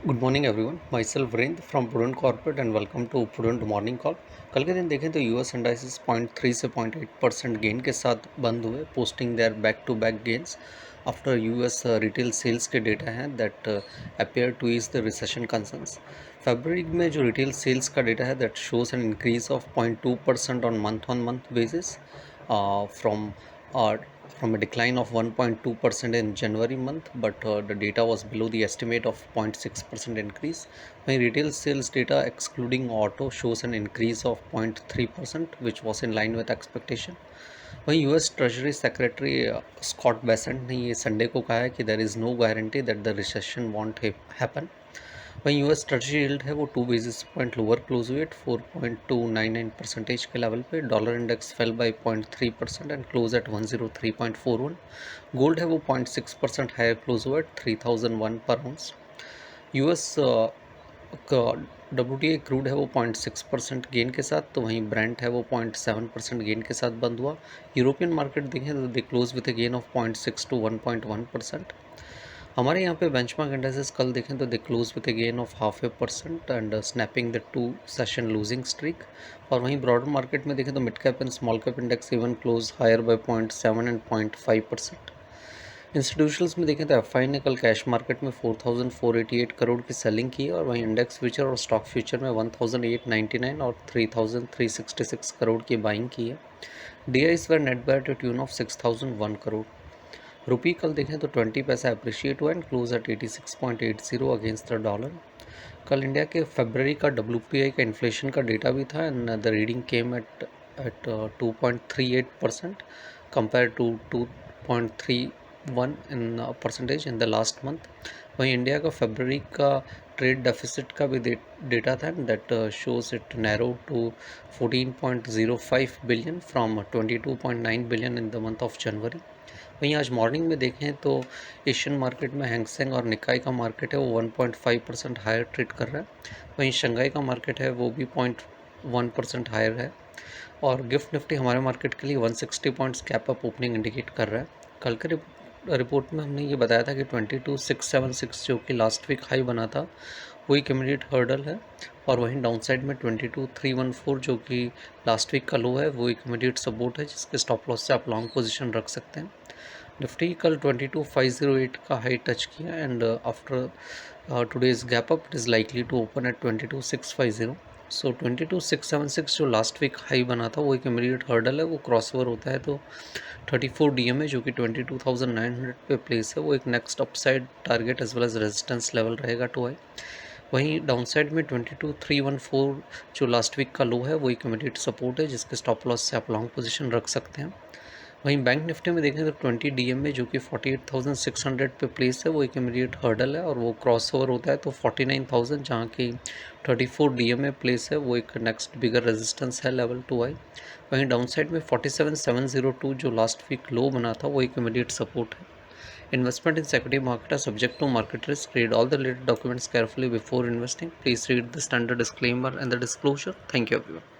Good morning everyone, myself Virendra from Prudent Corporate and welcome to Prudent morning call. कल के दिन देखें तो यूएस इंडाइसेस 0.3 से 0.8% गेन के साथ बंद हुए, posting their back to back gains after US retail sales के डेटा हैं that appear to ease the recession concerns. फरवरी में जो रिटेल सेल्स का डेटा है that shows an increase of 0.2% on month basis from from a decline of 1.2% in January month, but the data was below the estimate of 0.6% increase. My retail sales data excluding auto shows an increase of 0.3%, which was in line with expectation. वहीं US treasury secretary Scott Bessent ने ये Sunday को कहा है कि there is no guarantee that the recession won't happen. वहीं US treasury yield है वो 2 बेसिस पॉइंट लोअर क्लोज हुई एट 4.299% के लेवल पे। Dollar index fell by 0.3% and close at 103.41। Gold है वो 0.6% हायर क्लोज हुआ एट 3001 पर आउंस। यूएस का WTI क्रूड है वो 0.6% गेन के साथ, तो वहीं ब्रेंट है वो 0.7% गेन के साथ बंद हुआ। यूरोपियन मार्केट देखें तो they close with a gain of 0.6 to 1.1%। हमारे यहाँ पे बेंचमार्क इंडेक्सेस कल देखें तो they close with a gain of 0.5% and snapping the 2 session losing streak. और वहीं ब्रॉडर मार्केट में देखें तो mid cap and small cap index even close higher by 0.7 and 0.5%। Institutions में देखें तो एफआई ने कल कैश मार्केट में 4,488 करोड़ की सेलिंग की है, और वहीं इंडेक्स फ्यूचर और स्टॉक फ्यूचर में 1,899 और 3,366 करोड़ की बाइंग की है। DIIs were net buy to tune of 6,001 crore. Rupee कल देखें तो 20 पैसा अप्रिशिएट हुआ and close at 86.80 against the dollar. कल इंडिया के फरवरी का WPI का इन्फ्लेशन का डेटा भी था and the reading came at 2.38% compare to 2.31 in percentage in the last month. वहीं इंडिया का फरवरी का ट्रेड डेफिसिट का भी डेटा था that shows it narrow to 14.05 billion from 22.9 billion in the month of January. वहीं आज मॉर्निंग में देखें तो एशियन मार्केट में हैंगसेंग और निकाई का मार्केट है वो 1.5% हायर ट्रेड कर रहा है। वहीं शंघाई का मार्केट है वो भी 0.1% हायर है। और गिफ्ट निफ्टी हमारे मार्केट के लिए 160 points cap up opening indicate कर रहा है। कल के रिपोर्ट में हमने ये बताया था कि 22,676 जो कि लास्ट वीक हाई बना था वही इमीडिएट हर्डल है, और वहीं डाउन साइड में 22,314 जो कि लास्ट वीक का लो है वो एक इमीडिएट सपोर्ट है, जिसके स्टॉप लॉस से आप लॉन्ग पोजीशन रख सकते हैं। निफ्टी कल 22,508 का हाई टच किया and after today's gap up it is likely to open at 22,650। So 22,676 जो लास्ट वीक हाई बना था वो एक इमीडिएट हर्डल है, वो क्रॉस ओवर होता है तो 34 DMA जो कि 22,900 पे प्लेस है वो एक next upside target as well as resistance level रहेगा टू आई। वहीं डाउन साइड में 22,314 जो लास्ट वीक का लो है वो एक इमीडिएट सपोर्ट है, जिसके स्टॉप लॉस से आप लॉन्ग पोजीशन रख सकते हैं। वहीं बैंक निफ्टी में देखें तो 20 DMA जो कि 48,600 पे प्लेस है वो एक इमीडिएट हर्डल है, और वो क्रॉस ओवर होता है तो 49,000 जहाँ की 34 DMA प्लेस है वो एक नेक्स्ट बिगर रेजिस्टेंस है लेवल टू आई। वहीं डाउन साइड में 47,702 जो लास्ट वीक लो बना था वो एक इमीडिएट सपोर्ट है। Investment in security market are subject to market risk. Read all the related documents carefully before investing. Please read the standard disclaimer and the disclosure. Thank you everyone.